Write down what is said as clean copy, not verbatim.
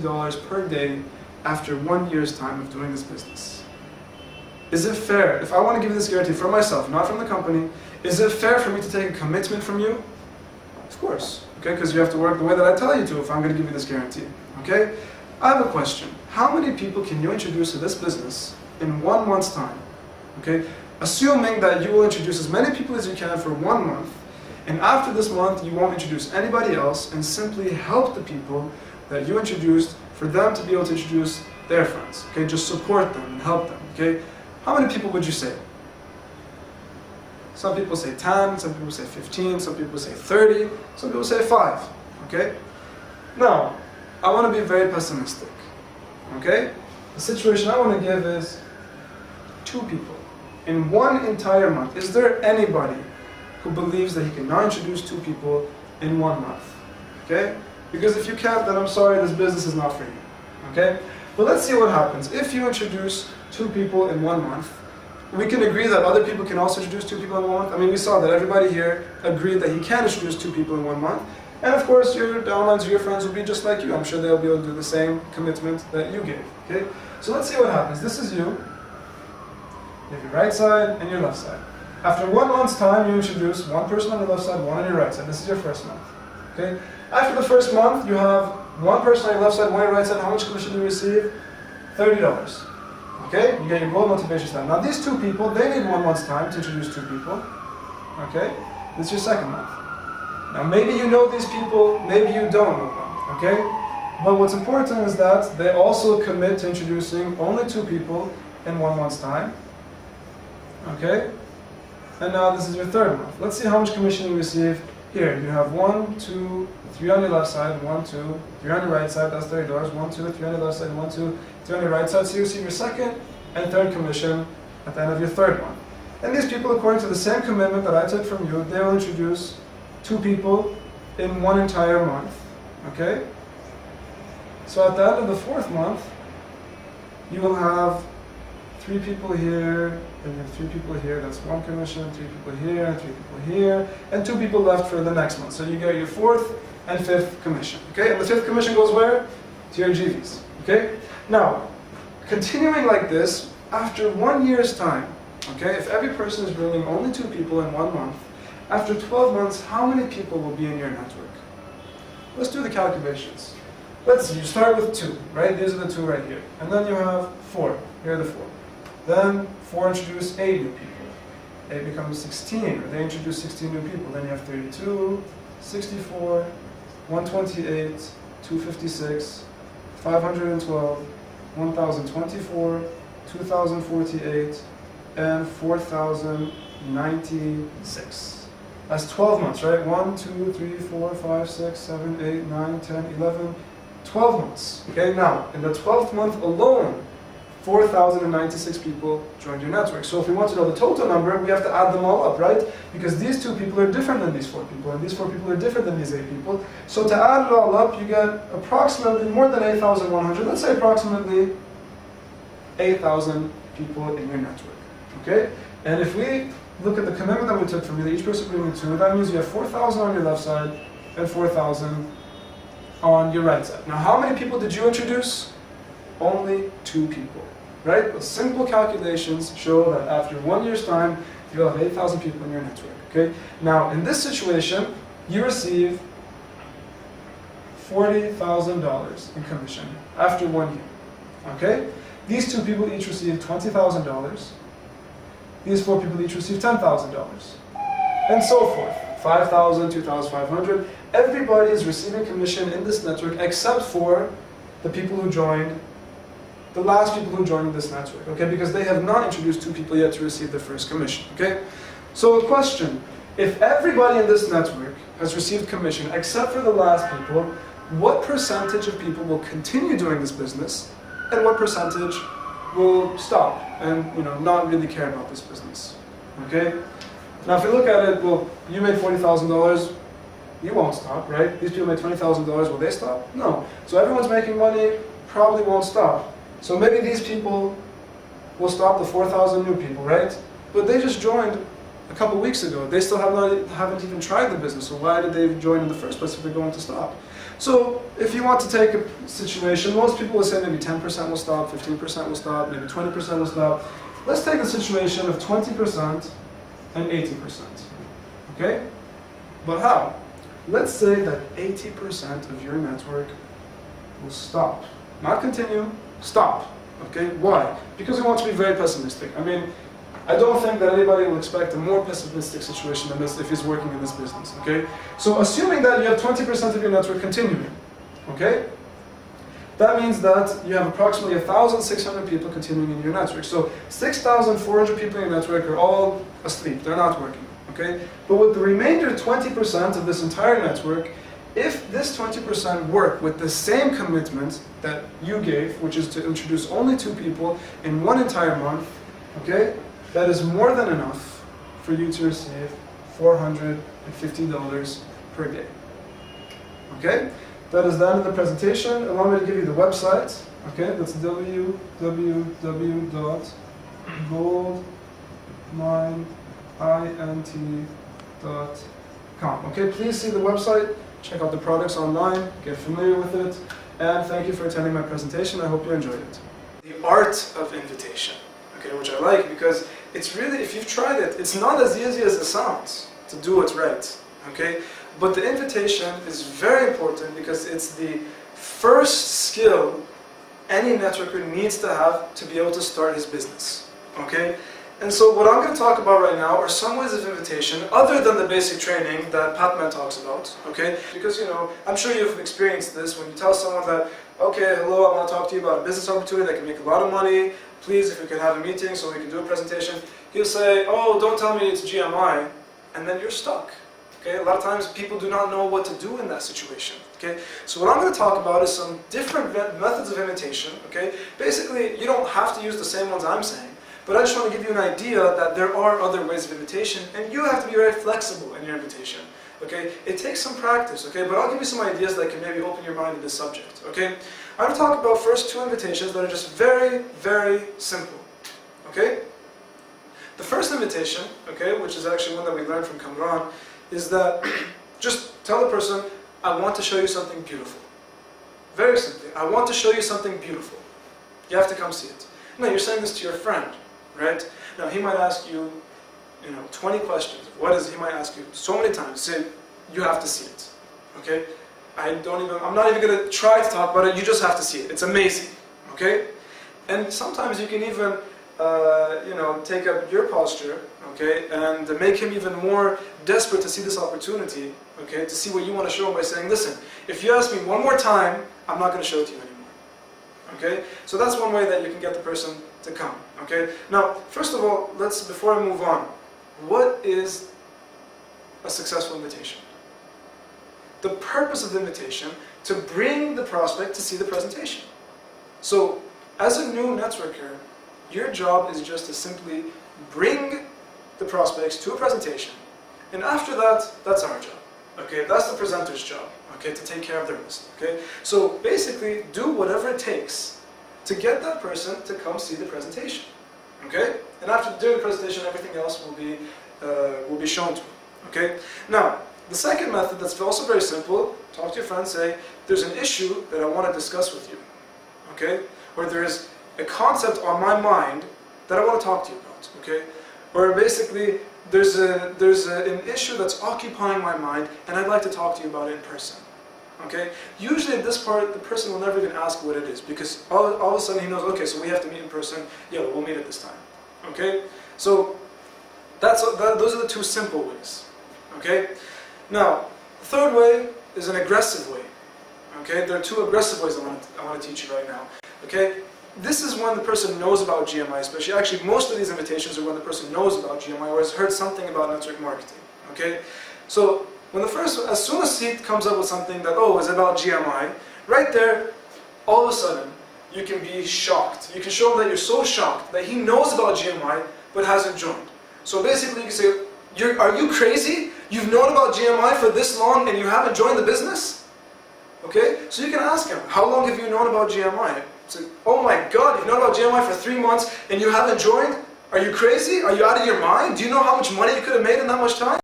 $20 per day after 1 year's time of doing this business. Is it fair, if I want to give you this guarantee from myself, not from the company, is it fair for me to take a commitment from you? Of course, okay, because you have to work the way that I tell you to if I'm going to give you this guarantee, okay? I have a question. How many people can you introduce to this business in 1 month's time, okay? Assuming that you will introduce as many people as you can for 1 month, and after this month you won't introduce anybody else and simply help the people that you introduced for them to be able to introduce their friends, okay? Just support them and help them, okay? How many people would you say? Some people say 10, some people say 15, some people say 30, some people say 5, okay? Now, I want to be very pessimistic, okay? The situation I want to give is 2 people in 1 entire month. Is there anybody who believes that he can now introduce 2 people in 1 month, okay? Because if you can't, then I'm sorry, this business is not for you, okay? But let's see what happens. If you introduce 2 people in 1 month, we can agree that other people can also introduce 2 people in 1 month. I mean, we saw that everybody here agreed that he can introduce 2 people in 1 month. And of course, your downlines or your friends will be just like you. I'm sure they'll be able to do the same commitment that you gave, okay? So let's see what happens. This is you. You have your right side and your left side. After 1 month's time, you introduce 1 person on your left side, 1 on your right side. This is your first month, okay? After the first month, you have 1 person on your left side, 1 on your right side. How much commission do you receive? $30. Okay, you get your goal motivation time. Now these 2 people, they need 1 month's time to introduce 2 people. Okay, this is your second month. Now maybe you know these people, maybe you don't know them. Okay, but what's important is that they also commit to introducing only 2 people in 1 month's time. Okay, and now this is your third month. Let's see how much commission you receive. Here, you have 1, 2, 3 on your left side, 1, 2, 3 on your right side, that's $30, 1, 2, 3 on your left side, 1, 2, 3 on your right side. So you receive your second and third commission at the end of your third month. And these people, according to the same commitment that I took from you, they will introduce 2 people in 1 entire month, okay? So at the end of the 4th month, you will have 3 people here, and you have 3 people here, that's 1 commission, 3 people here, and 3 people here, and 2 people left for the next month. So you get your 4th and 5th commission, okay? And the 5th commission goes where? To your GVs, okay? Now, continuing like this, after 1 year's time, okay, if every person is bringing only 2 people in 1 month, after 12 months, how many people will be in your network? Let's do the calculations. Let's see, you start with 2, right? These are the 2 right here. And then you have 4, here are the 4. Then 4 introduce 8 new people. 8 becomes 16, or they introduce 16 new people. Then you have 32, 64, 128, 256, 512, 1024, 2048, and 4096. That's 12 months, right? 1, 2, 3, 4, 5, 6, 7, 8, 9, 10, 11, 12 months. Okay, now, in the 12th month alone, 4,096 people joined your network. So if we want to know the total number, we have to add them all up, right? Because these 2 people are different than these 4 people, and these 4 people are different than these 8 people. So to add it all up, you get approximately more than 8,100, let's say approximately 8,000 people in your network, okay? And if we look at the commitment that we took from you, that each person bringing 2, that means you have 4,000 on your left side and 4,000 on your right side. Now how many people did you introduce? Only 2 people, right? But simple calculations show that after 1 year's time, you'll have 8,000 people in your network, okay? Now, in this situation, you receive $40,000 in commission after 1 year, okay? These 2 people each receive $20,000. These 4 people each receive $10,000, and so forth. 5,000, 2,500. Everybody is receiving commission in this network except for the people who joined, the last people who joined this network, okay? Because they have not introduced 2 people yet to receive their first commission, okay? So a question, if everybody in this network has received commission except for the last people, what percentage of people will continue doing this business, and what percentage will stop and, not really care about this business, okay? Now if you look at it, well, you made $40,000, you won't stop, right? These people made $20,000, will they stop? No. So everyone's making money, probably won't stop. So maybe these people will stop the 4,000 new people, right? But they just joined a couple weeks ago. They still haven't even tried the business, so why did they join in the first place if they're going to stop? So if you want to take a situation, most people will say maybe 10% will stop, 15% will stop, maybe 20% will stop. Let's take a situation of 20% and 80%, okay? But how? Let's say that 80% of your network will stop. Not continue, stop, okay? Why? Because we want to be very pessimistic. I mean, I don't think that anybody will expect a more pessimistic situation than this if he's working in this business, okay? So assuming that you have 20% of your network continuing, okay? That means that you have approximately 1,600 people continuing in your network. So 6,400 people in your network are all asleep, they're not working, okay? But with the remainder 20% of this entire network, if this 20% work with the same commitment that you gave, which is to introduce only 2 people in one entire month, okay? That is more than enough for you to receive $450 per day. Okay? That is the end of the presentation. Allow me to give you the website. Okay? That's www.goldmineint.com. Okay? Please see the website. Check out the products online. Get familiar with it. And thank you for attending my presentation. I hope you enjoyed it. The art of invitation. Okay, which I like because it's really, if you've tried it, it's not as easy as it sounds to do it right, okay? But the invitation is very important because it's the first skill any networker needs to have to be able to start his business, okay? And so what I'm going to talk about right now are some ways of invitation other than the basic training that Patman talks about, okay? Because, you know, I'm sure you've experienced this when you tell someone that, okay, hello, I want to talk to you about a business opportunity that can make a lot of money. Please, if we can have a meeting so we can do a presentation. He'll say, oh, don't tell me it's GMI, and then you're stuck. Okay? A lot of times people do not know what to do in that situation. Okay? So what I'm going to talk about is some different methods of invitation. Okay? Basically, you don't have to use the same ones I'm saying, but I just want to give you an idea that there are other ways of invitation, and you have to be very flexible in your invitation. Okay? It takes some practice, okay? But I'll give you some ideas that can maybe open your mind to this subject. Okay? I'm going to talk about first 2 invitations that are just very, very simple. Okay? The first invitation, okay, which is actually one that we learned from Kamran, is that just tell the person, I want to show you something beautiful. Very simply, I want to show you something beautiful. You have to come see it. Now, you're saying this to your friend, right? Now, he might ask you, 20 questions. What is he might ask you so many times, say, you have to see it. Okay? I'm not even going to try to talk about it, you just have to see it. It's amazing. Okay? And sometimes you can even, take up your posture, okay, and make him even more desperate to see this opportunity, okay, to see what you want to show him by saying, listen, if you ask me one more time, I'm not going to show it to you anymore. Okay? So that's one way that you can get the person to come. Okay? Now, first of all, before I move on, what is a successful invitation? The purpose of the invitation to bring the prospect to see the presentation. So, as a new networker, your job is just to simply bring the prospects to a presentation, and after that, that's our job. Okay, that's the presenter's job. Okay, to take care of their list. Okay, so basically, do whatever it takes to get that person to come see the presentation. Okay, and after doing the presentation, everything else will be shown to them. Okay, now. The second method that's also very simple, talk to your friend, say, there's an issue that I want to discuss with you, okay? Or there's a concept on my mind that I want to talk to you about, okay? Or basically, there's an issue that's occupying my mind and I'd like to talk to you about it in person, okay? Usually at this part, the person will never even ask what it is because all of a sudden he knows, okay, so we have to meet in person, yeah, we'll meet at this time, okay? So those are the 2 simple ways, okay? Now, the third way is an aggressive way. Okay, there are 2 aggressive ways I want to teach you right now. Okay, this is when the person knows about GMI, especially. Actually, most of these invitations are when the person knows about GMI or has heard something about network marketing. Okay, so as soon as he comes up with something that is about GMI, right there, all of a sudden, you can be shocked. You can show him that you're so shocked that he knows about GMI but hasn't joined. So basically, you can say, are you crazy? You've known about GMI for this long and you haven't joined the business? Okay? So you can ask him, how long have you known about GMI? So, oh my God, you've known about GMI for 3 months and you haven't joined? Are you crazy? Are you out of your mind? Do you know how much money you could have made in that much time?